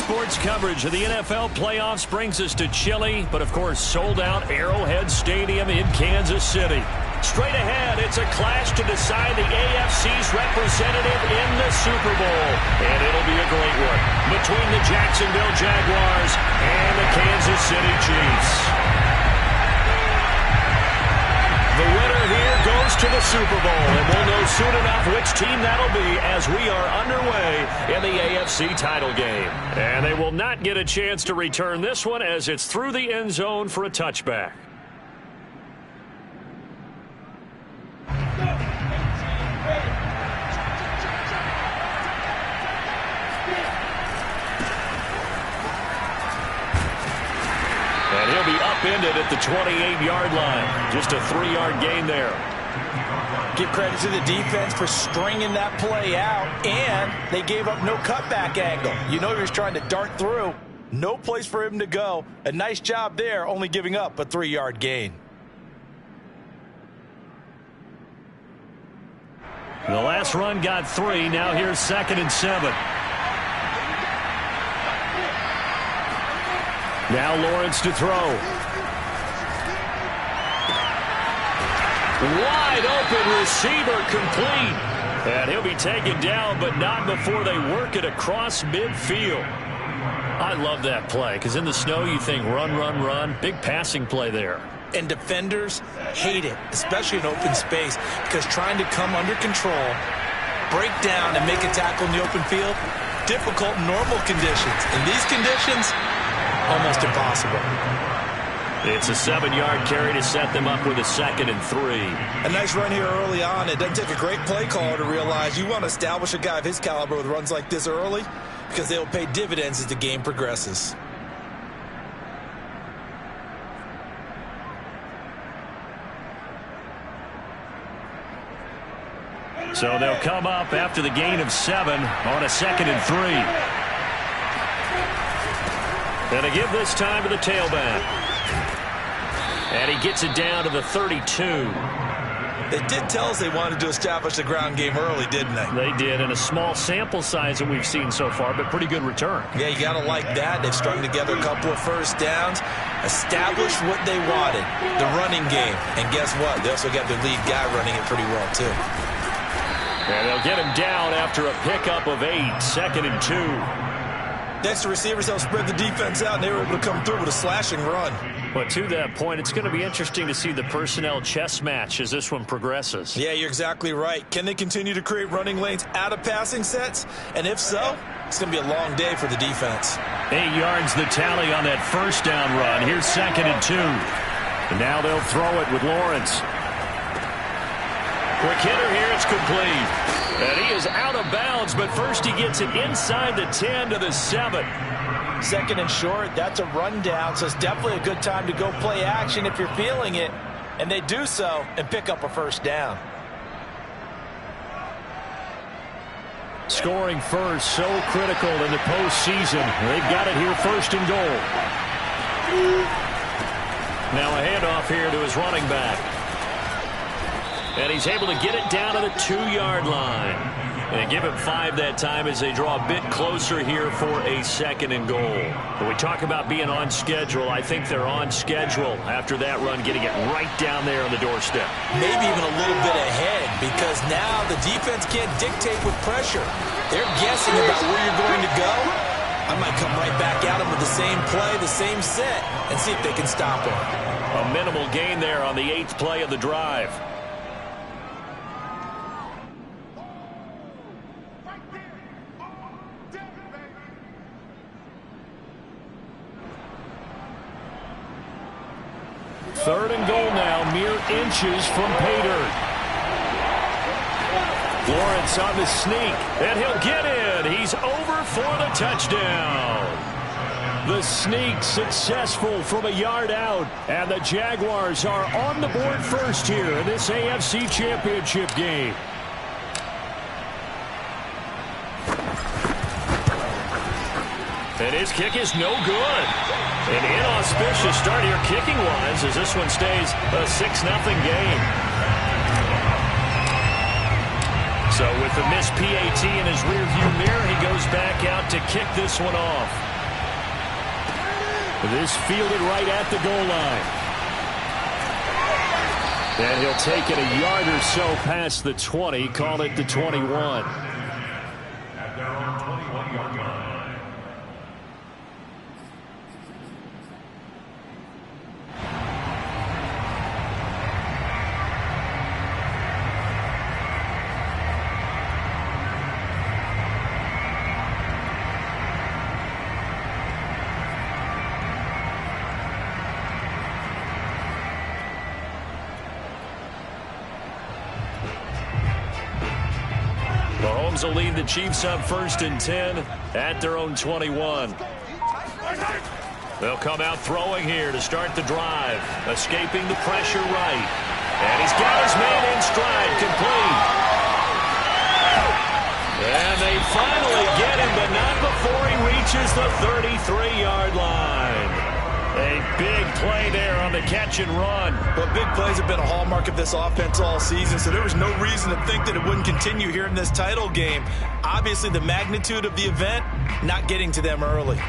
Sports coverage of the NFL playoffs brings us to chilly, but of course sold-out Arrowhead Stadium in Kansas City. Straight ahead, it's a clash to decide the AFC's representative in the Super Bowl. And it'll be a great one between the Jacksonville Jaguars and the Kansas City Chiefs. The winner here goes to the Super Bowl, and we'll know soon enough which team that'll be as we are underway in the AFC title game. And they will not get a chance to return this one as it's through the end zone for a touchback. And he'll be upended at the 28-yard line. Just a 3-yard gain there. Give credit to the defense for stringing that play out, and they gave up no cutback angle. You know he was trying to dart through. No place for him to go. A nice job there, only giving up a 3-yard gain. The last run got 3. Now here's 2nd and 7. Now Lawrence to throw. Wide open receiver complete. And he'll be taken down, but not before they work it across midfield. I love that play because in the snow you think run, run, run. Big passing play there. And defenders hate it, especially in open space, because trying to come under control, break down, and make a tackle in the open field, difficult in normal conditions. In these conditions, almost impossible. It's a 7-yard carry to set them up with a 2nd and 3. A nice run here early on. It doesn't take a great play caller to realize you want to establish a guy of his caliber with runs like this early because they will pay dividends as the game progresses. So they'll come up after the gain of 7 on a 2nd and 3. And they give this time to the tailback. And he gets it down to the 32. They did tell us they wanted to establish the ground game early, didn't they? They did, and a small sample size that we've seen so far, but pretty good return. Yeah, you got to like that. They've strung together a couple of first downs, established what they wanted, the running game. And guess what? They also got their lead guy running it pretty well, too. And they'll get him down after a pickup of 8, 2nd and 2. Next, the receivers helped spread the defense out, and they were able to come through with a slashing run. But to that point, it's going to be interesting to see the personnel chess match as this one progresses. Yeah, you're exactly right. Can they continue to create running lanes out of passing sets? And if so, it's going to be a long day for the defense. 8 yards the tally on that first down run. Here's 2nd and 2. And now they'll throw it with Lawrence. Quick hitter here, it's complete. And he is out of bounds, but first he gets it inside the 10 to the 7. 2nd and short, that's a rundown, so it's definitely a good time to go play action if you're feeling it. And they do so and pick up a first down. Scoring first, so critical in the postseason. They've got it here 1st and goal. Now a handoff here to his running back. And he's able to get it down to the 2-yard line. And give him 5 that time as they draw a bit closer here for a 2nd and goal. When we talk about being on schedule, I think they're on schedule after that run, getting it right down there on the doorstep. Maybe even a little bit ahead because now the defense can't dictate with pressure. They're guessing about where you're going to go. I might come right back at them with the same play, the same set, and see if they can stop him. A minimal gain there on the 8th play of the drive. Third and goal now, mere inches from pay dirt. Lawrence on the sneak, and he'll get in. He's over for the touchdown. The sneak successful from a yard out, and the Jaguars are on the board first here in this AFC Championship game. And his kick is no good. An inauspicious start here kicking-wise as this one stays a 6-0 game. So with the missed PAT in his rearview mirror, he goes back out to kick this one off. This fielded right at the goal line. And he'll take it a yard or so past the 20, call it the 21. At their own 21-yard line. Mahomes will lead the Chiefs up 1st and 10 at their own 21. They'll come out throwing here to start the drive. Escaping the pressure right. And he's got his man in stride, complete. And they finally get him, but not before he reaches the 33-yard line. A big play there on the catch and run. But big plays have been a hallmark of this offense all season, so there was no reason to think that it wouldn't continue here in this title game. Obviously, the magnitude of the event, not getting to them early.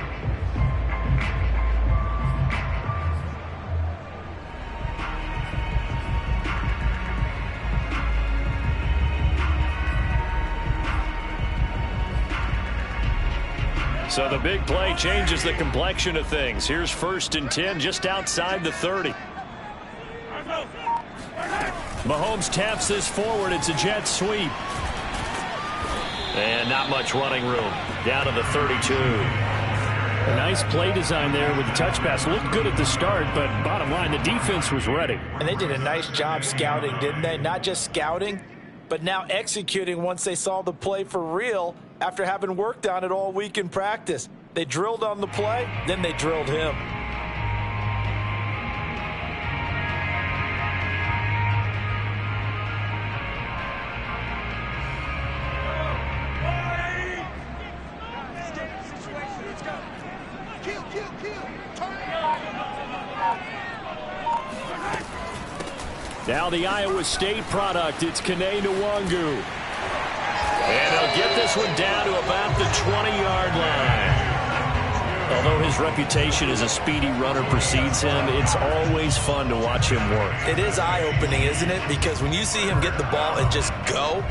So the big play changes the complexion of things. Here's 1st and 10 just outside the 30. Mahomes taps this forward. It's a jet sweep. And not much running room. Down to the 32. A nice play design there with the touch pass. Looked good at the start, but bottom line, the defense was ready. And they did a nice job scouting, didn't they? Not just scouting, but now executing once they saw the play for real after having worked on it all week in practice. They drilled on the play, then they drilled him. Now the Iowa State product, it's Kene Nwangu. And they'll get this one down to about the 20-yard line. Although his reputation as a speedy runner precedes him, it's always fun to watch him work. It is eye-opening, isn't it? Because when you see him get the ball and just go,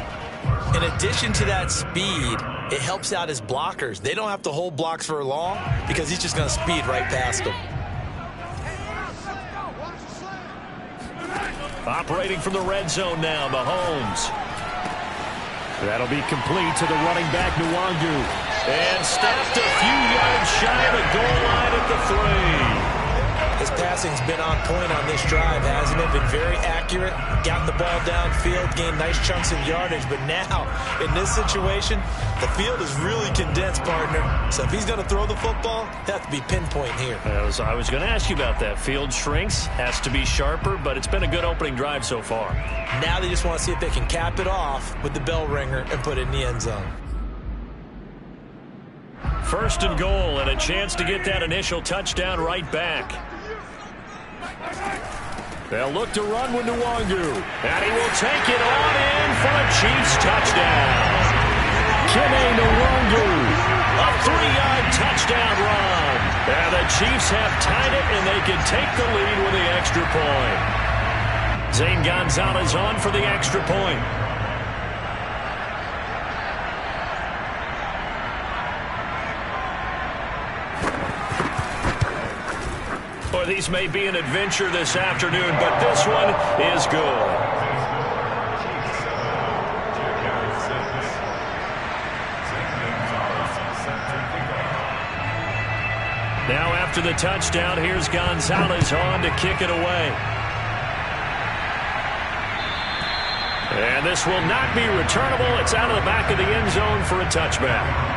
in addition to that speed, it helps out his blockers. They don't have to hold blocks for long because he's just going to speed right past them. Operating from the red zone now, Mahomes. That'll be complete to the running back, Nwangu. And stopped a few yards shy of the goal line at the 3. His passing's been on point on this drive, hasn't it? Been very accurate, gotten the ball downfield, gained nice chunks of yardage. But now, in this situation, the field is really condensed, partner. So if he's going to throw the football, he'll have to be pinpoint here. I was going to ask you about that. Field shrinks, has to be sharper, but it's been a good opening drive so far. Now they just want to see if they can cap it off with the bell ringer and put it in the end zone. 1st and goal, and a chance to get that initial touchdown right back. They'll look to run with Nwangu. And he will take it on in for a Chiefs touchdown. Kene Nwangu, a 3-yard touchdown run. And the Chiefs have tied it, and they can take the lead with the extra point. Zane Gonzalez on for the extra point. Boy, these may be an adventure this afternoon, but this one is good. Now after the touchdown, here's Gonzalez on to kick it away. And this will not be returnable. It's out of the back of the end zone for a touchback.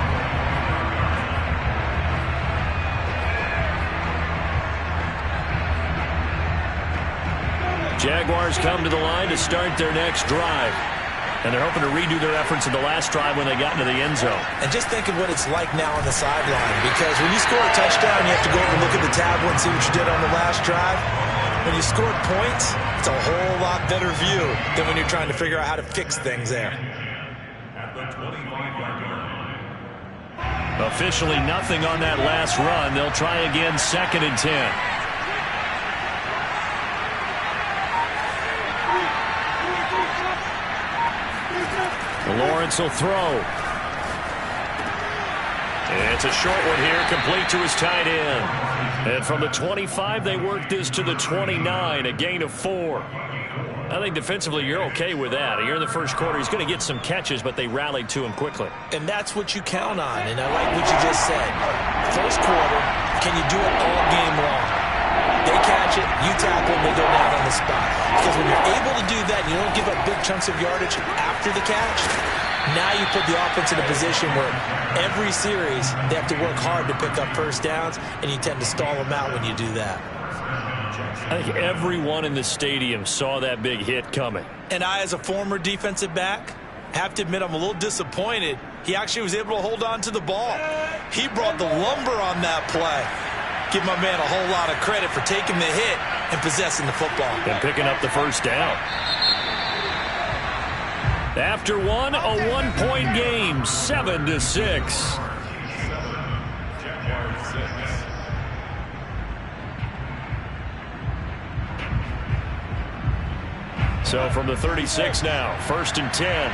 Jaguars come to the line to start their next drive. And they're hoping to redo their efforts in the last drive when they got into the end zone. And just think of what it's like now on the sideline. Because when you score a touchdown, you have to go over and look at the tablet and see what you did on the last drive. When you scored points, it's a whole lot better view than when you're trying to figure out how to fix things there. At the 25-yard line. Officially nothing on that last run. They'll try again, 2nd and 10. Lawrence will throw. It's a short one here, complete to his tight end. And from the 25, they work this to the 29, a gain of 4. I think defensively you're okay with that. Here in the first quarter, he's going to get some catches, but they rallied to him quickly. And that's what you count on, and I like what you just said. First quarter, can you do it all game long? They catch it, you tackle, and they go down on the spot. Because when you're able to do that, and you don't give up big chunks of yardage after the catch, now you put the offense in a position where every series they have to work hard to pick up first downs, and you tend to stall them out when you do that. I think everyone in the stadium saw that big hit coming. And I, as a former defensive back, have to admit I'm a little disappointed. He actually was able to hold on to the ball. He brought the lumber on that play. Give my man a whole lot of credit for taking the hit and possessing the football. And picking up the first down. After one, a one-point game, 7-6. So from the 36 now, 1st and 10.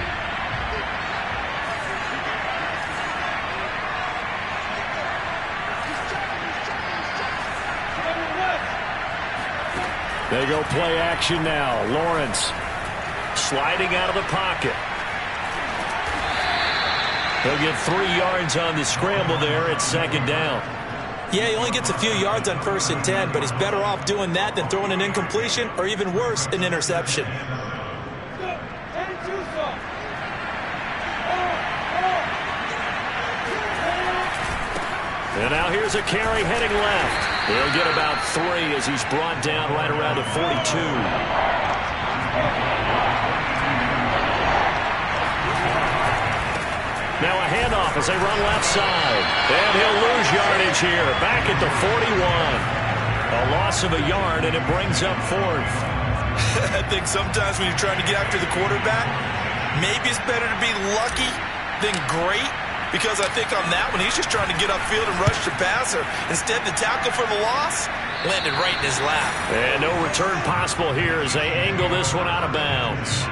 They go play action now. Lawrence sliding out of the pocket. He'll get 3 yards on the scramble there at 2nd down. Yeah, he only gets a few yards on 1st and 10, but he's better off doing that than throwing an incompletion or even worse, an interception. And now here's a carry heading left. He'll get about 3 as he's brought down right around the 42. Now a handoff as they run left side. And he'll lose yardage here. Back at the 41. A loss of a yard, and it brings up 4th. I think sometimes when you're trying to get after the quarterback, maybe it's better to be lucky than great. Because I think on that one, he's just trying to get upfield and rush the passer. Instead, the tackle for the loss landed right in his lap. And no return possible here as they angle this one out of bounds.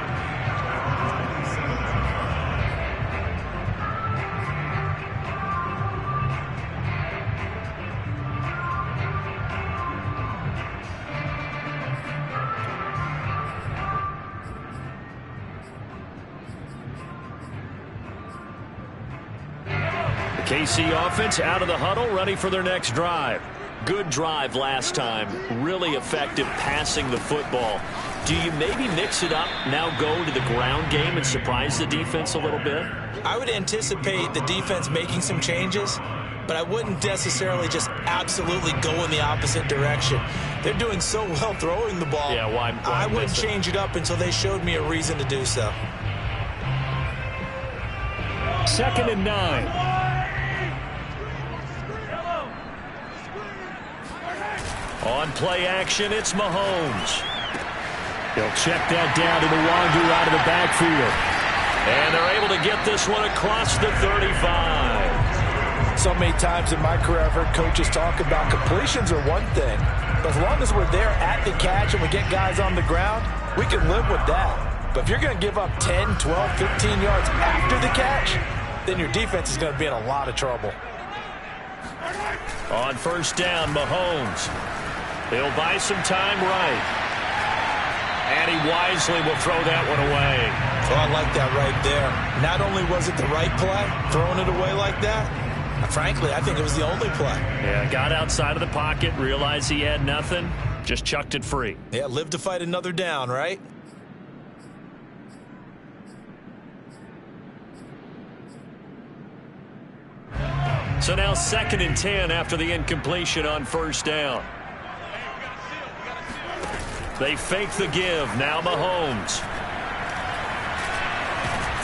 KC offense out of the huddle, ready for their next drive. Good drive last time. Really effective passing the football. Do you maybe mix it up, now go to the ground game and surprise the defense a little bit? I would anticipate the defense making some changes, but I wouldn't necessarily just absolutely go in the opposite direction. They're doing so well throwing the ball. Yeah, why I wouldn't change it up until they showed me a reason to do so. 2nd and 9. On play action, it's Mahomes. He'll check that down to Nwangu out of the backfield. And they're able to get this one across the 35. So many times in my career, I've heard coaches talk about completions are one thing. But as long as we're there at the catch and we get guys on the ground, we can live with that. But if you're going to give up 10, 12, 15 yards after the catch, then your defense is going to be in a lot of trouble. On 1st down, Mahomes. He'll buy some time right. And he wisely will throw that one away. Oh, I like that right there. Not only was it the right play, throwing it away like that, frankly, I think it was the only play. Yeah, got outside of the pocket, realized he had nothing, just chucked it free. Yeah, live to fight another down, right? So now 2nd and 10 after the incompletion on 1st down. They fake the give. Now Mahomes.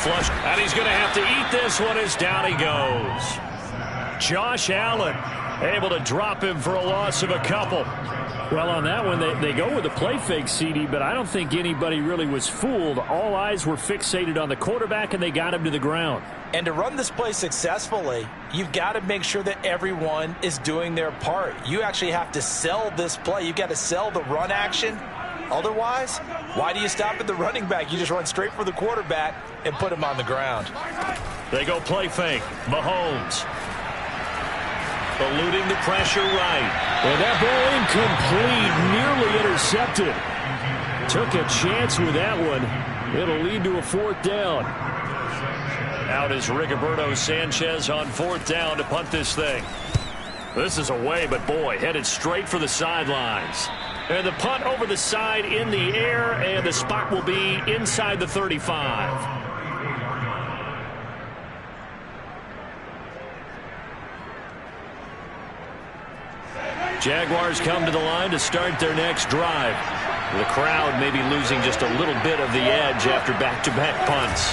Flush. And he's going to have to eat this one as down he goes. Josh Allen able to drop him for a loss of a couple. Well, on that one, they go with a play fake, CD, but I don't think anybody really was fooled. All eyes were fixated on the quarterback, and they got him to the ground. And to run this play successfully, you've got to make sure that everyone is doing their part. You actually have to sell this play. You've got to sell the run action. Otherwise, why do you stop at the running back? You just run straight for the quarterback and put him on the ground. They go play fake. Mahomes. Eluding the pressure right. And that ball incomplete, nearly intercepted. Took a chance with that one. It'll lead to a 4th down. Out is Rigoberto Sanchez on 4th down to punt this thing. This is away, but boy, headed straight for the sidelines. And the punt over the side in the air, and the spot will be inside the 35. Jaguars come to the line to start their next drive. The crowd may be losing just a little bit of the edge after back-to-back punts.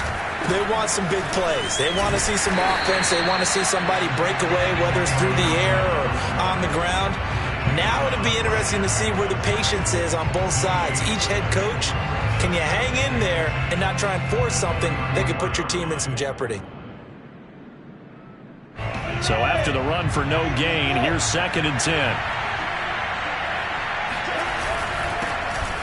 They want some big plays. They want to see some offense. They want to see somebody break away, whether it's through the air or on the ground. Now it'll be interesting to see where the patience is on both sides. Each head coach, can you hang in there and not try and force something that could put your team in some jeopardy? So after the run for no gain, here's 2nd and 10.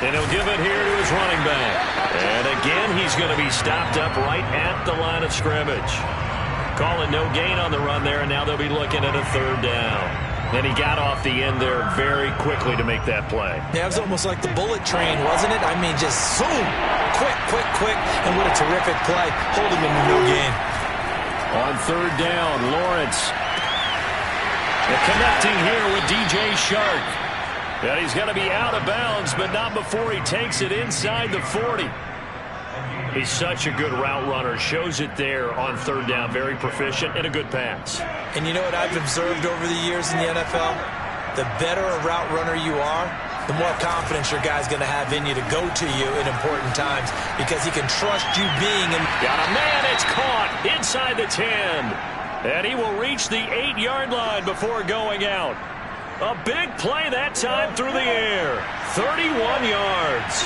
And he'll give it here to his running back. And again, he's going to be stopped up right at the line of scrimmage. Calling no gain on the run there, and now they'll be looking at a 3rd down. And he got off the end there very quickly to make that play. Yeah, it was almost like the bullet train, wasn't it? I mean, just zoom, quick, and what a terrific play, holding him to no gain. On 3rd down, Lawrence. And connecting here with DJ Shark. And he's going to be out of bounds, but not before he takes it inside the 40. He's such a good route runner. Shows it there on 3rd down. Very proficient and a good pass. And you know what I've observed over the years in the NFL? The better a route runner you are, the more confidence your guy's going to have in you to go to you in important times because he can trust you being in. Got a man. It's caught inside the 10. And he will reach the 8-yard line before going out. A big play that time through the air. 31 yards.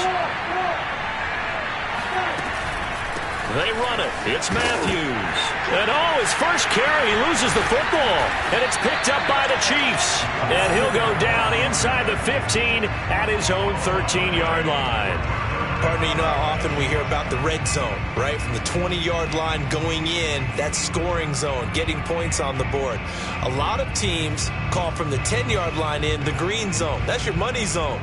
They run it. It's Matthews. And his first carry, he loses the football. And it's picked up by the Chiefs. And he'll go down inside the 15 at his own 13-yard line. Partner, you know how often we hear about the red zone, right? From the 20-yard line going in, that scoring zone, getting points on the board. A lot of teams call from the 10-yard line in the green zone. That's your money zone.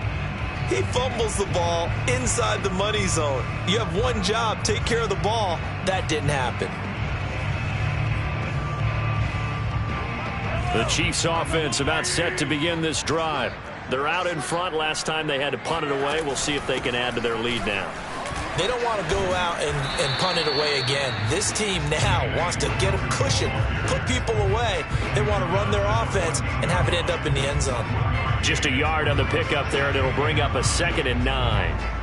He fumbles the ball inside the money zone. You have one job, take care of the ball. That didn't happen. The Chiefs offense about set to begin this drive. They're out in front. Last time they had to punt it away. We'll see if they can add to their lead now. They don't want to go out and punt it away again. This team now wants to get a cushion, put people away. They want to run their offense and have it end up in the end zone. Just a yard on the pickup there, and it'll bring up a 2nd and 9.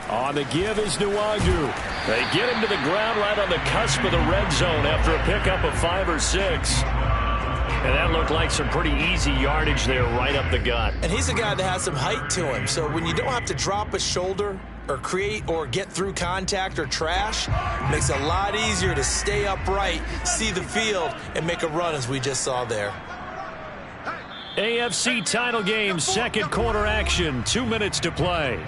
On the give is Nwangu. They get him to the ground right on the cusp of the red zone after a pickup of 5 or 6. And that looked like some pretty easy yardage there right up the gut. And he's a guy that has some height to him. So when you don't have to drop a shoulder or create or get through contact or trash, it makes it a lot easier to stay upright, see the field, and make a run as we just saw there. AFC title game, 2nd quarter action, 2 minutes to play.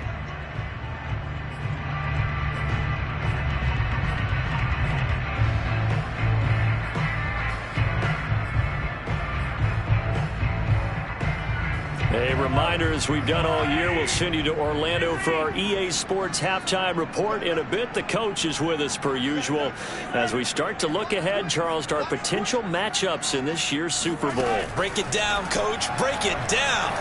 A reminder, as we've done all year, we'll send you to Orlando for our EA Sports halftime report. In a bit, the coach is with us per usual as we start to look ahead, Charles, to our potential matchups in this year's Super Bowl. Break it down, Coach. Break it down.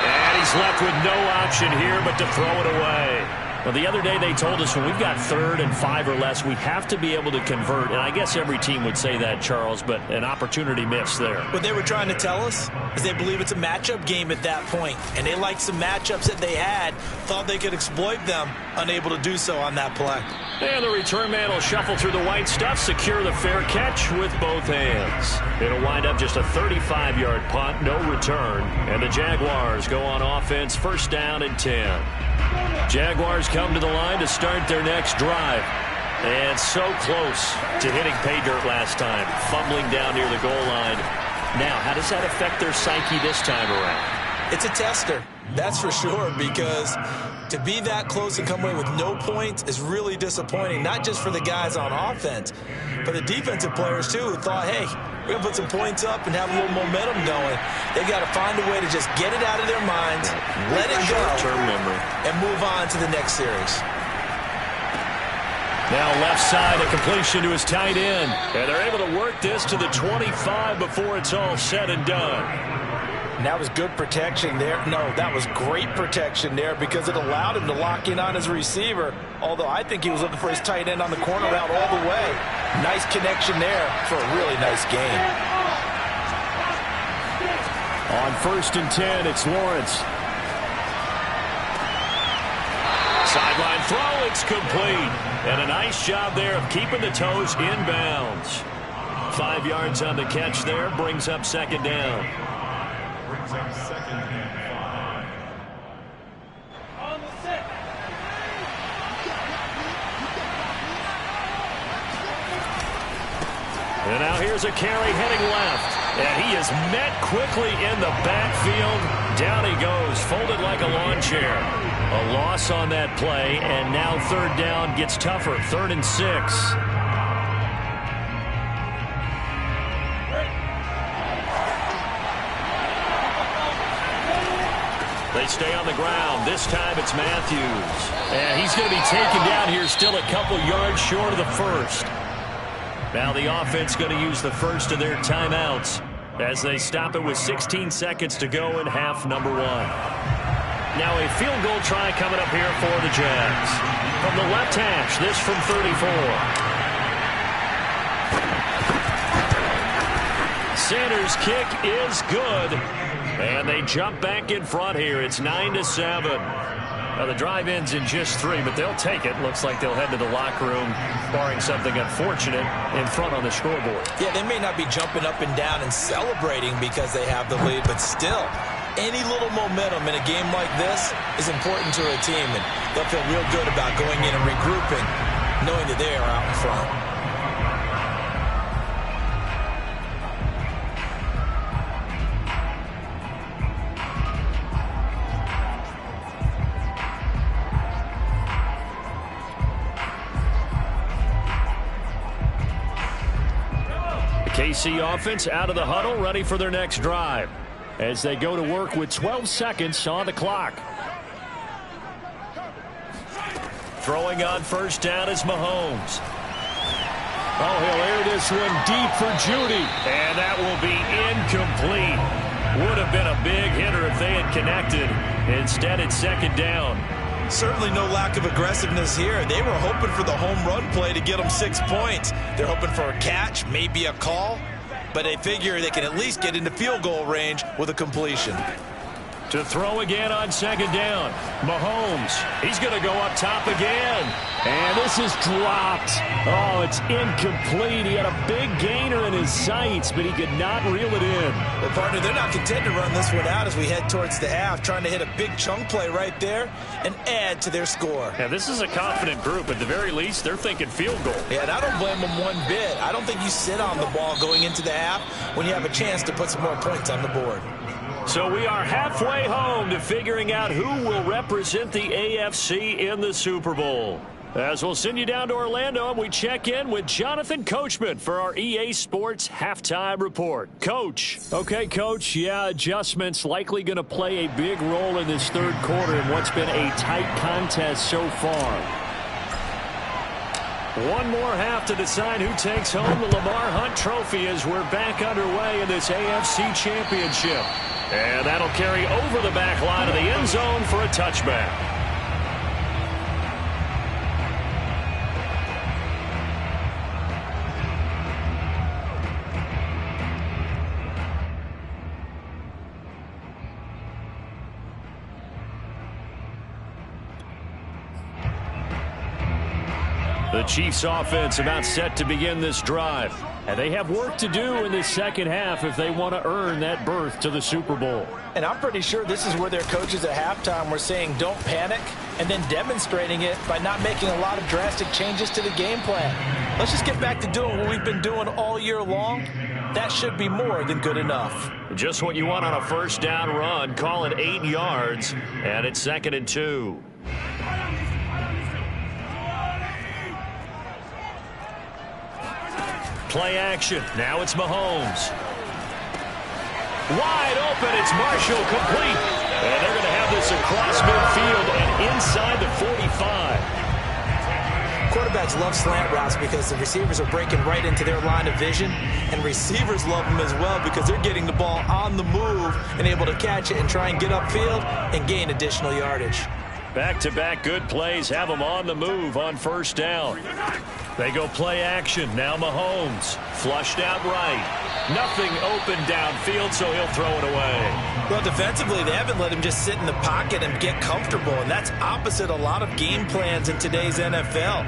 And he's He's left with no option here but to throw it away. Well, the other day they told us when we've got 3rd and 5 or less, we have to be able to convert. And I guess every team would say that, Charles, but an opportunity missed there. What they were trying to tell us is they believe it's a matchup game at that point. And they liked some matchups that they had, thought they could exploit them, unable to do so on that play. And the return man will shuffle through the white stuff, secure the fair catch with both hands. It'll wind up just a 35-yard punt, no return. And the Jaguars go on offense, 1st down and 10. Jaguars come to the line to start their next drive. And so close to hitting pay dirt last time, fumbling down near the goal line. Now, how does that affect their psyche this time around? It's a tester, that's for sure, because to be that close and come away with no points is really disappointing, not just for the guys on offense, but the defensive players, too, who thought, hey, we're going to put some points up and have a little momentum going. They got to find a way to just get it out of their minds, let it go, and move on to the next series. Now left side, a completion to his tight end. And they're able to work this to the 25 before it's all said and done. And that was good protection there. No, that was great protection there because it allowed him to lock in on his receiver, although I think he was looking for his tight end on the corner route all the way. Nice connection there for a really nice game. On 1st and 10, it's Lawrence. Sideline throw, it's complete. And a nice job there of keeping the toes inbounds. 5 yards on the catch there, brings up 2nd down. Brings up 2nd and 5. And now here's a carry heading left. And he is met quickly in the backfield. Down he goes, folded like a lawn chair. A loss on that play, and now 3rd down gets tougher. 3rd and 6. They stay on the ground. This time it's Matthews. And he's going to be taken down here, still a couple yards short of the 1st. Now the offense going to use the 1st of their timeouts as they stop it with 16 seconds to go in half number 1. Now a field goal try coming up here for the Jags. From the left hash, this from 34. Sanders' kick is good. And they jump back in front here. It's 9-7. Now the drive ends in just 3, but they'll take it. Looks like they'll head to the locker room, barring something unfortunate, in front on the scoreboard. Yeah, they may not be jumping up and down and celebrating because they have the lead, but still, any little momentum in a game like this is important to a team, and they'll feel real good about going in and regrouping, knowing that they are out in front. KC offense out of the huddle, ready for their next drive as they go to work with 12 seconds on the clock. Throwing on 1st down is Mahomes. Oh, he'll air this one deep for Judy, and that will be incomplete. Would have been a big hitter if they had connected. Instead, it's 2nd down. Certainly no lack of aggressiveness here. They were hoping for the home run play to get them 6 points. They're hoping for a catch, maybe a call, but they figure they can at least get into field goal range with a completion. To throw again on 2nd down. Mahomes, he's going to go up top again. And this is dropped. Oh, it's incomplete. He had a big gainer in his sights, but he could not reel it in. Well, partner, they're not content to run this one out as we head towards the half, trying to hit a big chunk play right there and add to their score. Yeah, this is a confident group. At the very least, they're thinking field goal. Yeah, and I don't blame them one bit. I don't think you sit on the ball going into the half when you have a chance to put some more points on the board. So we are halfway home to figuring out who will represent the AFC in the Super Bowl. As we'll send you down to Orlando, and we check in with Jonathan Coachman for our EA Sports Halftime Report. Coach. Okay, Coach, yeah, adjustments likely going to play a big role in this 3rd quarter in what's been a tight contest so far. One more half to decide who takes home the Lamar Hunt Trophy as we're back underway in this AFC Championship. And that'll carry over the back line of the end zone for a touchback. The Chiefs offense about set to begin this drive. And they have work to do in the second half if they want to earn that berth to the Super Bowl. And I'm pretty sure this is where their coaches at halftime were saying don't panic, and then demonstrating it by not making a lot of drastic changes to the game plan. Let's just get back to doing what we've been doing all year long. That should be more than good enough. Just what you want on a first down run. Call it 8 yards, and it's 2nd and 2. Play action. Now it's Mahomes. Wide open. It's Marshall, complete. And they're going to have this across midfield and inside the 45. Quarterbacks love slant routes because the receivers are breaking right into their line of vision, and receivers love them as well because they're getting the ball on the move and able to catch it and try and get upfield and gain additional yardage. Back-to-back good plays have them on the move on first down. They go play action. Now Mahomes. Flushed out right. Nothing open downfield, so he'll throw it away. Well, defensively, they haven't let him just sit in the pocket and get comfortable, and that's opposite a lot of game plans in today's NFL.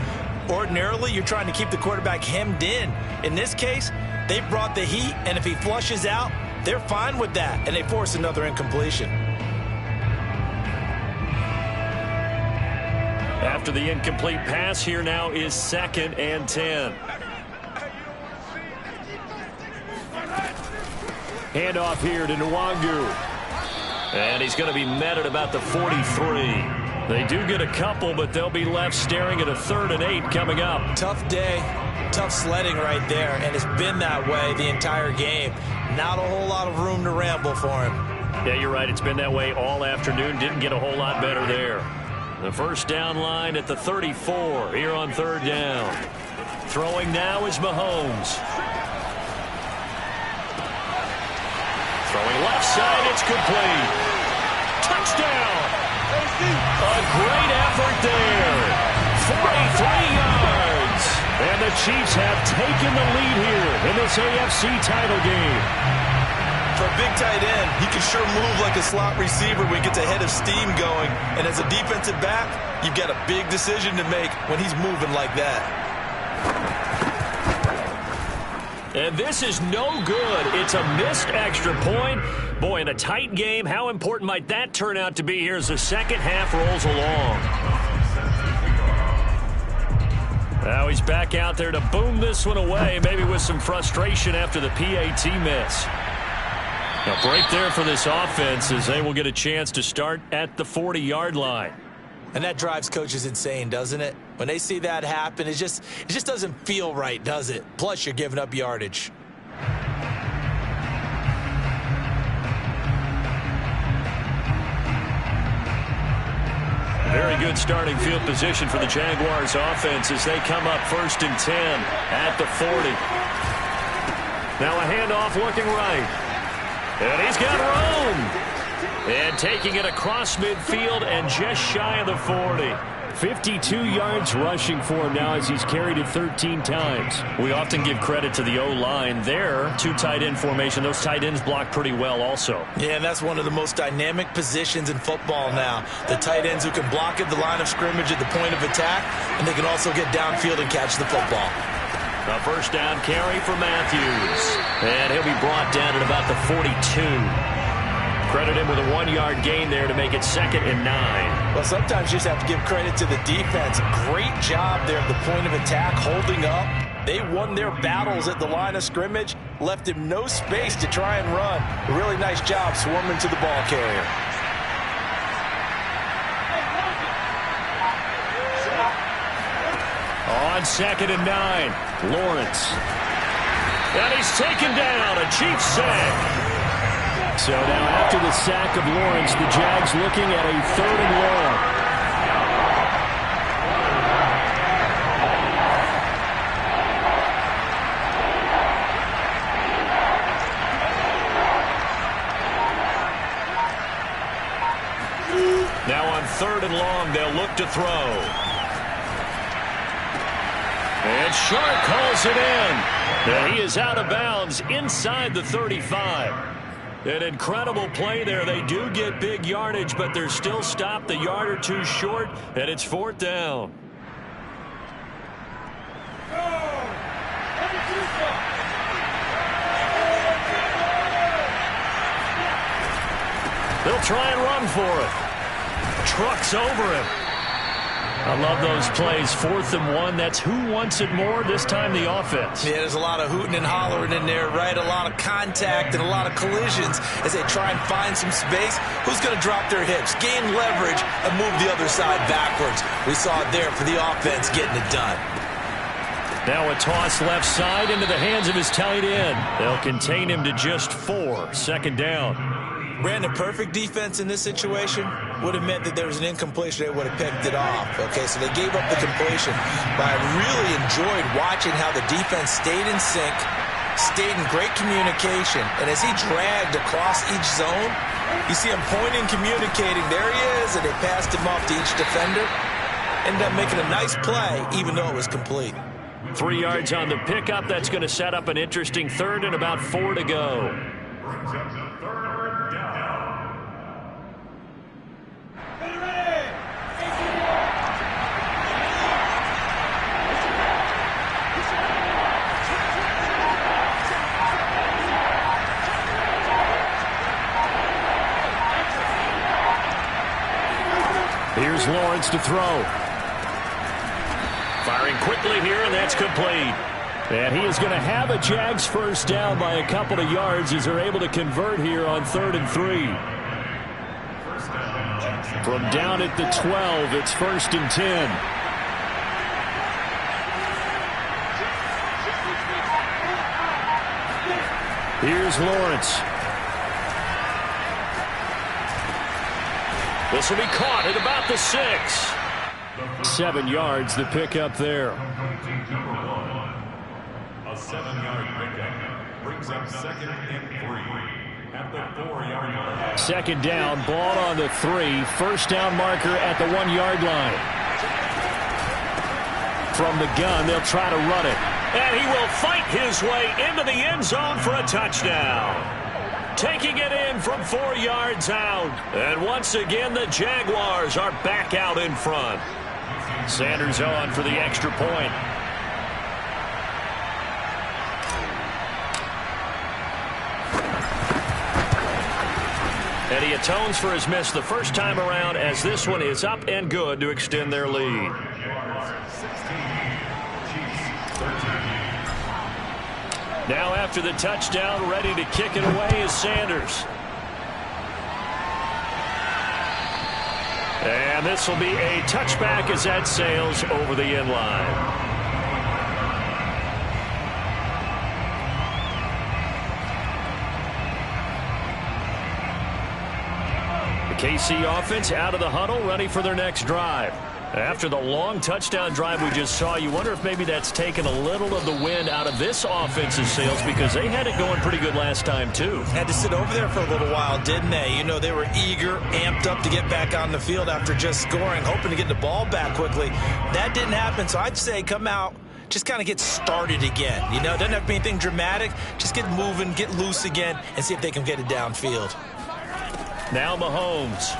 Ordinarily, you're trying to keep the quarterback hemmed in. In this case, they brought the heat, and if he flushes out, they're fine with that, and they force another incompletion. After the incomplete pass, here now is 2nd and 10. Handoff here to Nwangu. And he's going to be met at about the 43. They do get a couple, but they'll be left staring at a 3rd and 8 coming up. Tough day, tough sledding right there, and it's been that way the entire game. Not a whole lot of room to ramble for him. Yeah, you're right. It's been that way all afternoon. Didn't get a whole lot better there. The first down line at the 34 here on 3rd down. Throwing now is Mahomes. Throwing left side, it's complete. Touchdown! A great effort there. 43 yards. And the Chiefs have taken the lead here in this AFC title game. For a big tight end, he can sure move like a slot receiver when he gets a head of steam going. And as a defensive back, you've got a big decision to make when he's moving like that. And this is no good. It's a missed extra point. Boy, in a tight game, how important might that turn out to be here as the second half rolls along? Now he's back out there to boom this one away, maybe with some frustration after the PAT miss. A break there for this offense as they will get a chance to start at the 40-yard line. And that drives coaches insane, doesn't it? When they see that happen, it just doesn't feel right, does it? Plus, you're giving up yardage. Very good starting field position for the Jaguars offense as they come up 1st and 10 at the 40. Now a handoff looking right. And he's got room. And taking it across midfield and just shy of the 40. 52 yards rushing for him now as he's carried it 13 times. We often give credit to the O-line there. 2 tight end formation. Those tight ends block pretty well also. Yeah, and that's one of the most dynamic positions in football now. The tight ends who can block at the line of scrimmage at the point of attack, and they can also get downfield and catch the football. A first down carry for Matthews. And he'll be brought down at about the 42. Credit him with a 1-yard gain there to make it 2nd and 9. Well, sometimes you just have to give credit to the defense. Great job there at the point of attack, holding up. They won their battles at the line of scrimmage, left him no space to try and run. A really nice job swarming to the ball carrier. On 2nd and 9, Lawrence. And he's taken down, a Chiefs sack. So now after the sack of Lawrence, the Jags looking at a 3rd and long. Now on 3rd and long, they'll look to throw. And Sharp calls it in. And he is out of bounds inside the 35. An incredible play there. They do get big yardage, but they're still stopped a yard or two short, and it's 4th down. They'll try and run for it. Trucks over him. I love those plays. 4th and 1. That's who wants it more, this time the offense. Yeah, there's a lot of hooting and hollering in there, right? A lot of contact and a lot of collisions as they try and find some space. Who's going to drop their hips, gain leverage, and move the other side backwards? We saw it there for the offense getting it done. Now a toss left side into the hands of his tight end. They'll contain him to just 4. 2nd down. Brandon, perfect defense in this situation would have meant that there was an incompletion. They would have picked it off. Okay, so they gave up the completion. But I really enjoyed watching how the defense stayed in sync, stayed in great communication. And as he dragged across each zone, you see him pointing, communicating. There he is, and they passed him off to each defender. Ended up making a nice play, even though it was complete. 3 yards on the pickup. That's going to set up an interesting 3rd and about 4 to go. Here's Lawrence to throw. Firing quickly here, and that's complete. And he is going to have a Jags 1st down by a couple of yards as they're able to convert here on 3rd and 3. From down at the 12, it's 1st and 10. Here's Lawrence. This will be caught at about the 6. 7 yards, the pickup there. A 7-yard pickup brings up 2nd and 3 at the 4-yard line. 2nd down, ball on the 3. 1st down marker at the 1-yard line. From the gun, they'll try to run it. And he will fight his way into the end zone for a touchdown. Taking it in from 4 yards out. And once again, the Jaguars are back out in front. Sanders on for the extra point. And he atones for his miss the first time around as this one is up and good to extend their lead. Now after the touchdown, ready to kick it away is Sanders. And this will be a touchback as that sails over the end line. The KC offense out of the huddle, ready for their next drive. After the long touchdown drive we just saw, you wonder if maybe that's taken a little of the wind out of this offense's sails because they had it going pretty good last time, too. Had to sit over there for a little while, didn't they? You know, they were eager, amped up to get back on the field after just scoring, hoping to get the ball back quickly. That didn't happen, so I'd say come out, just kind of get started again. You know, doesn't have to be anything dramatic. Just get moving, get loose again, and see if they can get it downfield. Now Mahomes.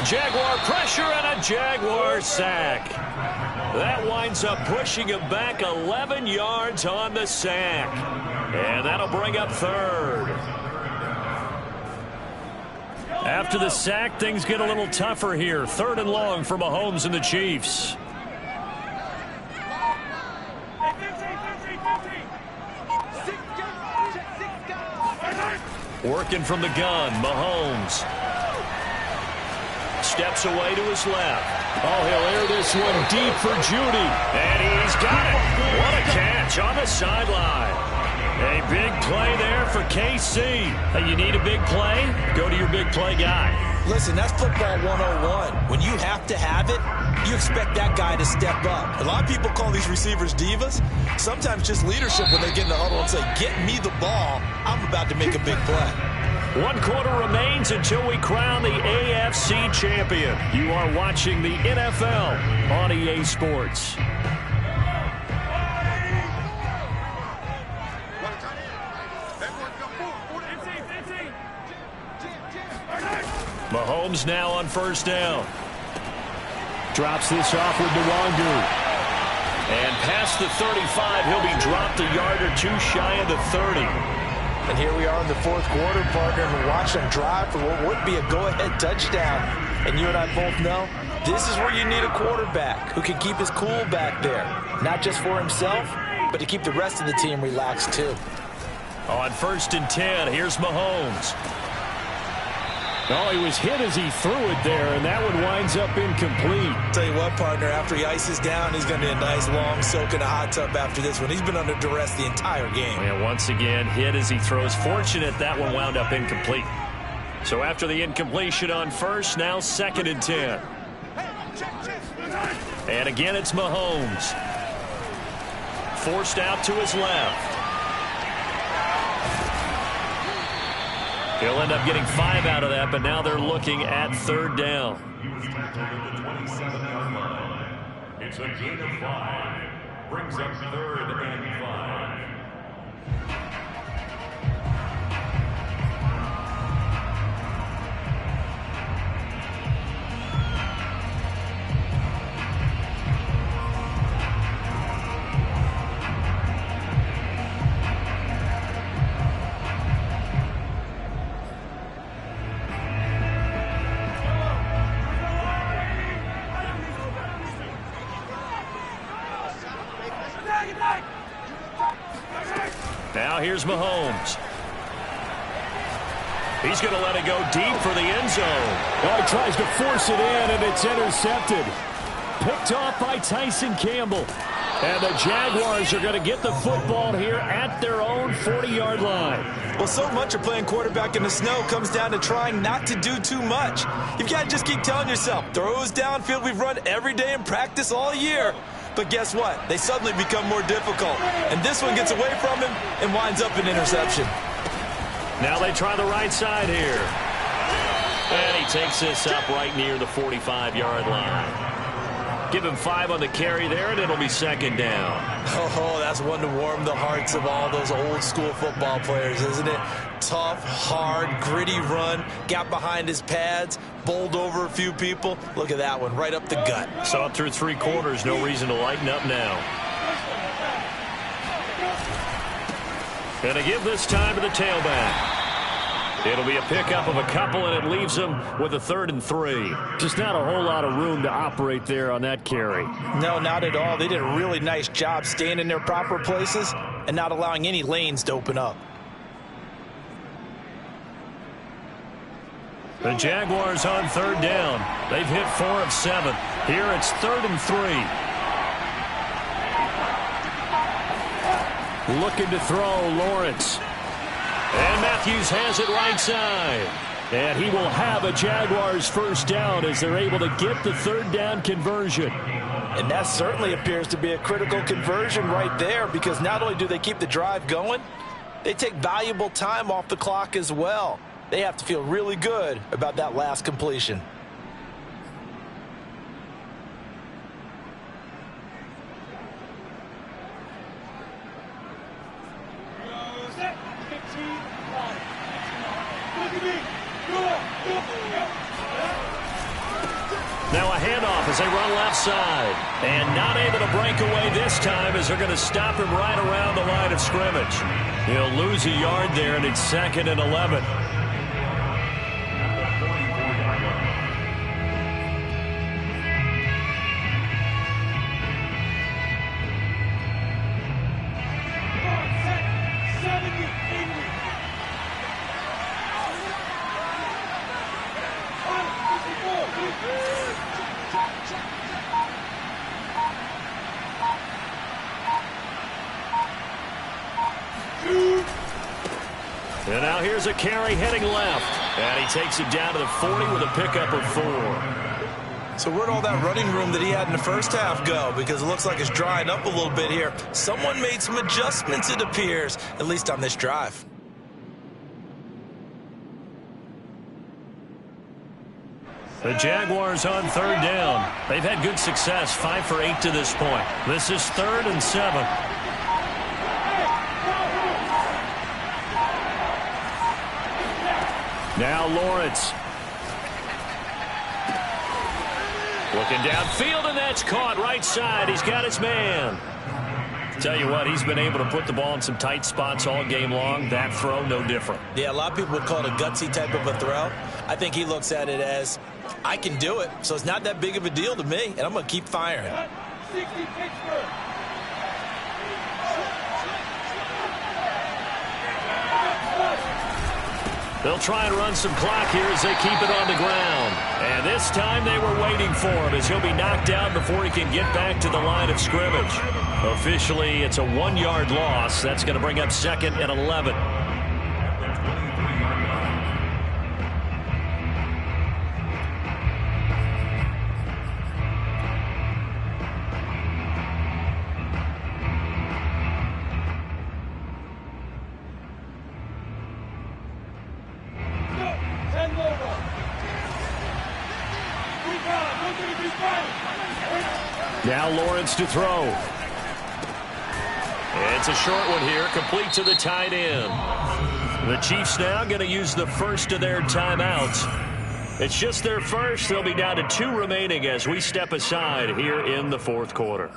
Jaguar pressure and a Jaguar sack. That winds up pushing him back 11 yards on the sack. And that'll bring up 3rd. After the sack, things get a little tougher here. 3rd and long for Mahomes and the Chiefs. Working from the gun, Mahomes. Steps away to his left. Oh, he'll air this one deep for Judy. And he's got it. What a catch on the sideline. A big play there for KC. Hey, you need a big play? Go to your big play guy. Listen, that's football 101. When you have to have it, you expect that guy to step up. A lot of people call these receivers divas. Sometimes just leadership when they get in the huddle and say, get me the ball. I'm about to make a big play. 1 quarter remains until we crown the AFC champion. You are watching the NFL on EA Sports. Mahomes now on first down. Drops this off with Nwangu. And past the 35, he'll be dropped a yard or two shy of the 30. And here we are in the fourth quarter, partner, and we're watching them drive for what would be a go-ahead touchdown. And you and I both know this is where you need a quarterback who can keep his cool back there. Not just for himself, but to keep the rest of the team relaxed too. On 1st and 10, here's Mahomes. Oh, he was hit as he threw it there, and that one winds up incomplete. Tell you what, partner, after he ices down, he's going to be a nice long soak in a hot tub after this one. He's been under duress the entire game. And once again, hit as he throws. Fortunate that one wound up incomplete. So after the incompletion on 1st, now 2nd and 10. And again, it's Mahomes. Forced out to his left. He'll end up getting 5 out of that, but now they're looking at 3rd down. He was tackled at the 27-yard line. It's a gain of 5. Brings up 3rd and 5. Now here's Mahomes. He's going to let it go deep for the end zone. Oh, he tries to force it in, and it's intercepted. Picked off by Tyson Campbell. And the Jaguars are going to get the football here at their own 40-yard line. Well, so much of playing quarterback in the snow comes down to trying not to do too much. You've got to just keep telling yourself, throws downfield we've run every day in practice all year. But guess what? They suddenly become more difficult. And this one gets away from him and winds up an interception. Now they try the right side here. And he takes this up right near the 45-yard line. Give him 5 on the carry there, and it'll be 2nd down. Oh, that's one to warm the hearts of all those old-school football players, isn't it? Tough, hard, gritty run, got behind his pads, bowled over a few people. Look at that one, right up the gut. Saw it through 3 quarters, no reason to lighten up now. And to give this time to the tailback. It'll be a pickup of a couple, and it leaves them with a 3rd and 3. Just not a whole lot of room to operate there on that carry. No, not at all. They did a really nice job staying in their proper places and not allowing any lanes to open up. The Jaguars on 3rd down. They've hit 4 of 7. Here it's 3rd and 3. Looking to throw, Lawrence. And Matthews has it right side. And he will have a Jaguars first down as they're able to get the 3rd down conversion. And that certainly appears to be a critical conversion right there, because not only do they keep the drive going, they take valuable time off the clock as well. They have to feel really good about that last completion. Now a handoff as they run left side. And not able to break away this time as they're going to stop him right around the line of scrimmage. He'll lose a yard there, and it's 2nd and 11. And now here's a carry heading left. And he takes it down to the 40 with a pickup of 4. So where'd all that running room that he had in the first half go? Because it looks like it's drying up a little bit here. Someone made some adjustments, it appears, at least on this drive. The Jaguars on third down. They've had good success, 5 for 8 to this point. This is 3rd and 7. Now Lawrence. Looking downfield, and that's caught right side. He's got his man. Tell you what, he's been able to put the ball in some tight spots all game long. That throw, no different. Yeah, a lot of people would call it a gutsy type of a throw. I think he looks at it as, I can do it, so it's not that big of a deal to me, and I'm going to keep firing. They'll try and run some clock here as they keep it on the ground. And this time they were waiting for him as he'll be knocked down before he can get back to the line of scrimmage. Officially, it's a 1-yard loss. That's going to bring up 2nd and 11. Now Lawrence to throw. It's a short one here, complete to the tight end. The Chiefs now going to use the first of their timeouts. It's just their first. They'll be down to 2 remaining as we step aside here in the 4th quarter.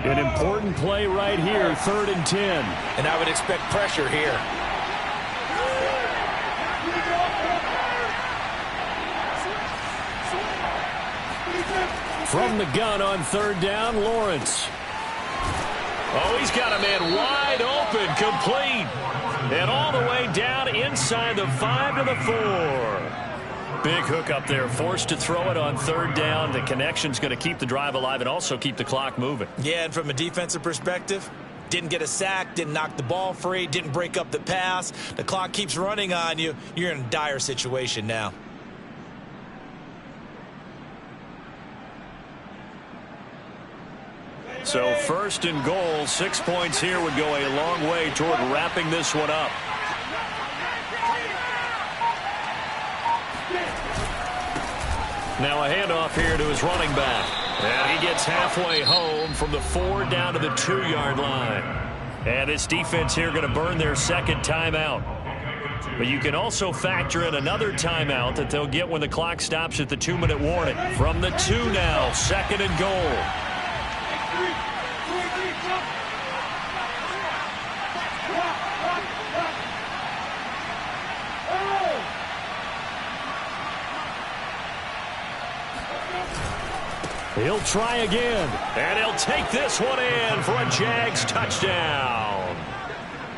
An important play right here, 3rd and 10. And I would expect pressure here. From the gun on 3rd down, Lawrence. Oh, he's got a man wide open, complete. And all the way down inside the 5 to the 4. Big hook up there, forced to throw it on 3rd down. The connection's going to keep the drive alive and also keep the clock moving. Yeah, and from a defensive perspective, didn't get a sack, didn't knock the ball free, didn't break up the pass. The clock keeps running on you. You're in a dire situation now. So 1st and goal, 6 points here would go a long way toward wrapping this one up. Now a handoff here to his running back. And he gets halfway home from the 4 down to the 2-yard line. And this defense here going to burn their 2nd timeout. But you can also factor in another timeout that they'll get when the clock stops at the 2-minute warning. From the 2 now, 2nd and goal. He'll try again. And he'll take this one in for a Jags touchdown.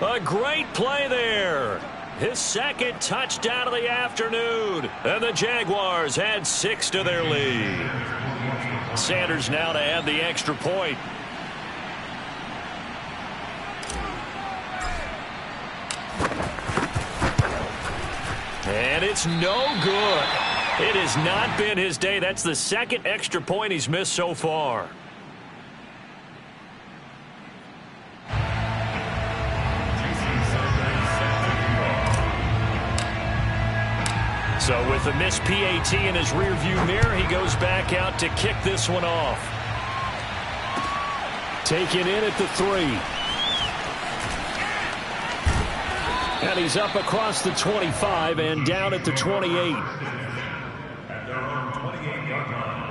A great play there. His 2nd touchdown of the afternoon. And the Jaguars add 6 to their lead. Sanders now to add the extra point. And it's no good. It has not been his day. That's the 2nd extra point he's missed so far. So with the missed PAT in his rearview mirror, he goes back out to kick this one off. Taken in at the 3. And he's up across the 25 and down at the 28. At their own 28-yard line.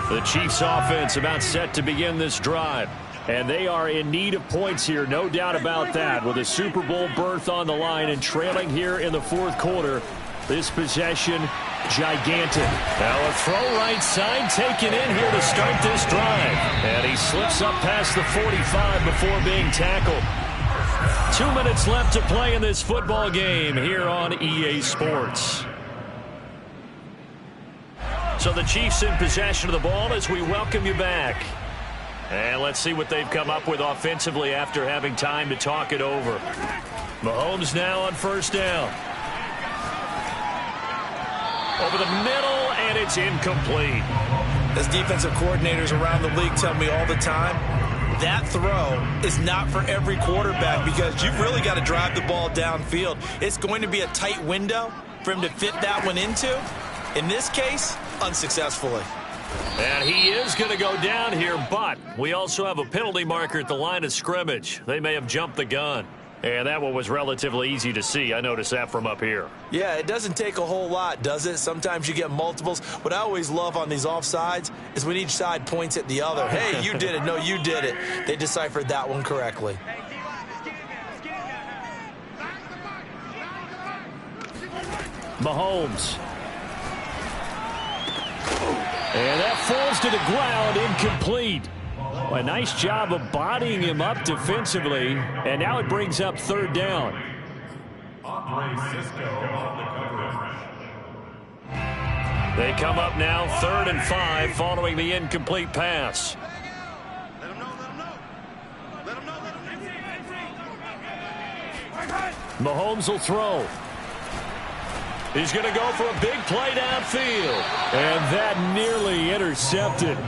The Chiefs offense about set to begin this drive. And they are in need of points here, no doubt about that. With a Super Bowl berth on the line and trailing here in the 4th quarter. This possession, gigantic. Now a throw right side taken in here to start this drive. And he slips up past the 45 before being tackled. 2 minutes left to play in this football game here on EA Sports. So the Chiefs in possession of the ball as we welcome you back. And let's see what they've come up with offensively after having time to talk it over. Mahomes now on first down. Over the middle, and it's incomplete. As defensive coordinators around the league tell me all the time, that throw is not for every quarterback because you've really got to drive the ball downfield. It's going to be a tight window for him to fit that one into. In this case, unsuccessfully. And he is going to go down here, but we also have a penalty marker at the line of scrimmage. They may have jumped the gun. And that one was relatively easy to see. I noticed that from up here. Yeah, it doesn't take a whole lot, does it? Sometimes you get multiples. What I always love on these offsides is when each side points at the other. Hey, you did it. No, you did it. They deciphered that one correctly. Mahomes. And that falls to the ground, incomplete. A nice job of bodying him up defensively, and now it brings up third down. They come up now 3rd and 5 following the incomplete pass. Mahomes will throw. He's going to go for a big play downfield. And that nearly intercepted.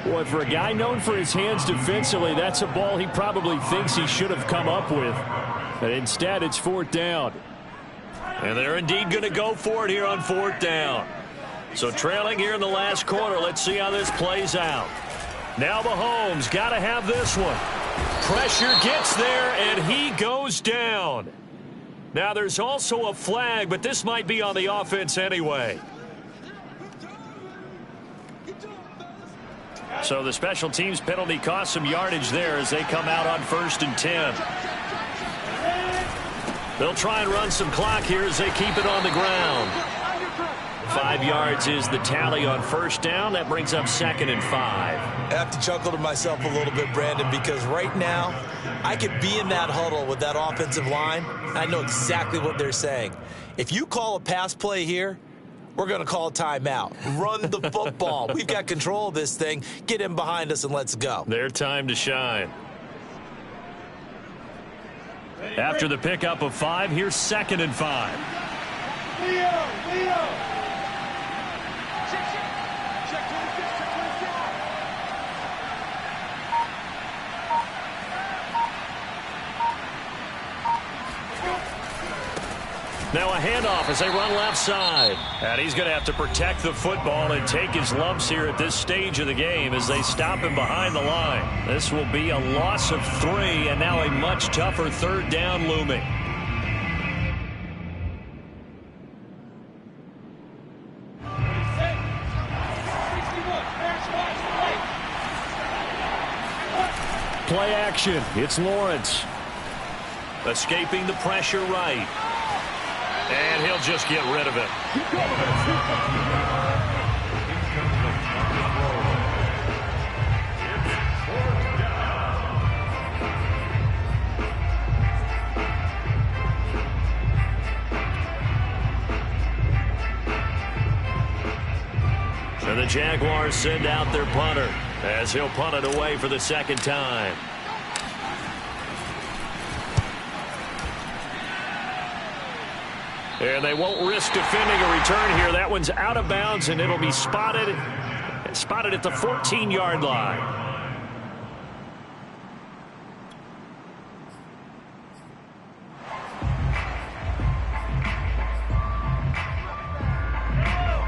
Boy, for a guy known for his hands defensively, that's a ball he probably thinks he should have come up with. But instead, it's 4th down. And they're indeed going to go for it here on 4th down. So trailing here in the last quarter, let's see how this plays out. Now Mahomes got to have this one. Pressure gets there, and he goes down. Now there's also a flag, but this might be on the offense anyway. So the special teams penalty cost some yardage there as they come out on 1st and 10. They'll try and run some clock here as they keep it on the ground. 5 yards is the tally on 1st down. That brings up 2nd and 5. I have to chuckle to myself a little bit, Brandon, because right now I could be in that huddle with that offensive line. I know exactly what they're saying. If you call a pass play here, we're going to call a timeout. Run the football. We've got control of this thing. Get in behind us and let's go. Their time to shine. After the pickup of 5, here's 2nd and 5. Leo. Now a handoff as they run left side. And he's going to have to protect the football and take his lumps here at this stage of the game as they stop him behind the line. This will be a loss of 3, and now a much tougher 3rd down looming. Play action. It's Lawrence. Escaping the pressure right. And he'll just get rid of it. So the Jaguars send out their punter as he'll punt it away for the 2nd time. And they won't risk defending a return here. That one's out of bounds, and it'll be spotted at the 14-yard line.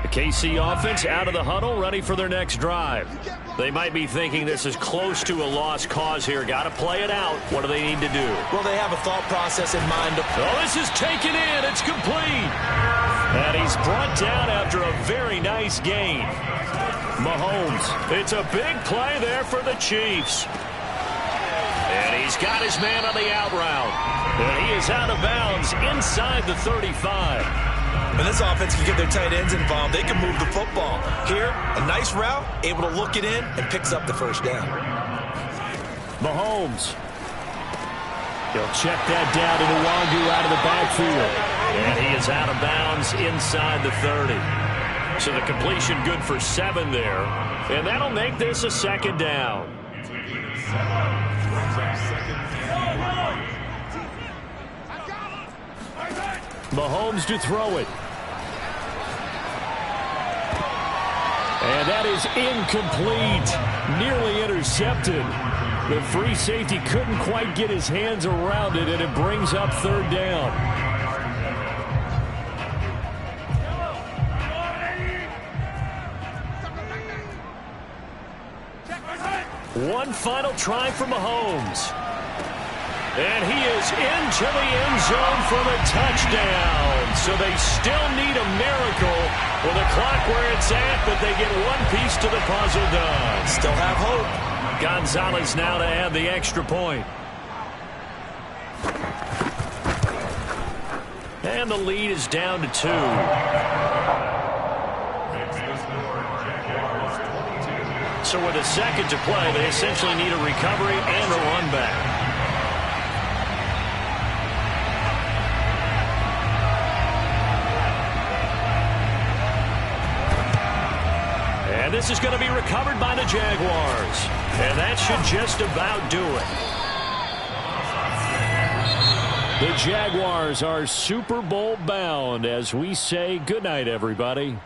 The KC offense out of the huddle, ready for their next drive. They might be thinking this is close to a lost cause here. Got to play it out. What do they need to do? Well, they have a thought process in mind. Oh, this is taken in. It's complete. And he's brought down after a very nice gain. Mahomes. It's a big play there for the Chiefs. And he's got his man on the out route. And he is out of bounds inside the 35. When this offense can get their tight ends involved, they can move the football. Here, a nice route, able to look it in, and picks up the 1st down. Mahomes. He'll check that down to Nwangu out of the backfield. And he is out of bounds inside the 30. So the completion good for 7 there. And that'll make this a 2nd down. It's a gain of 7. Brings up 2nd and 3. Mahomes to throw it. And that is incomplete. Nearly intercepted. The free safety couldn't quite get his hands around it, and it brings up 3rd down. One final try for Mahomes. And he is into the end zone for the touchdown. So they still need a miracle with the clock where it's at, but they get one piece to the puzzle done. Still have hope. Gonzalez now to add the extra point. And the lead is down to 2. So with a 2nd to play, they essentially need a recovery and a run back. And this is going to be recovered by the Jaguars. And that should just about do it. The Jaguars are Super Bowl bound as we say goodnight, everybody.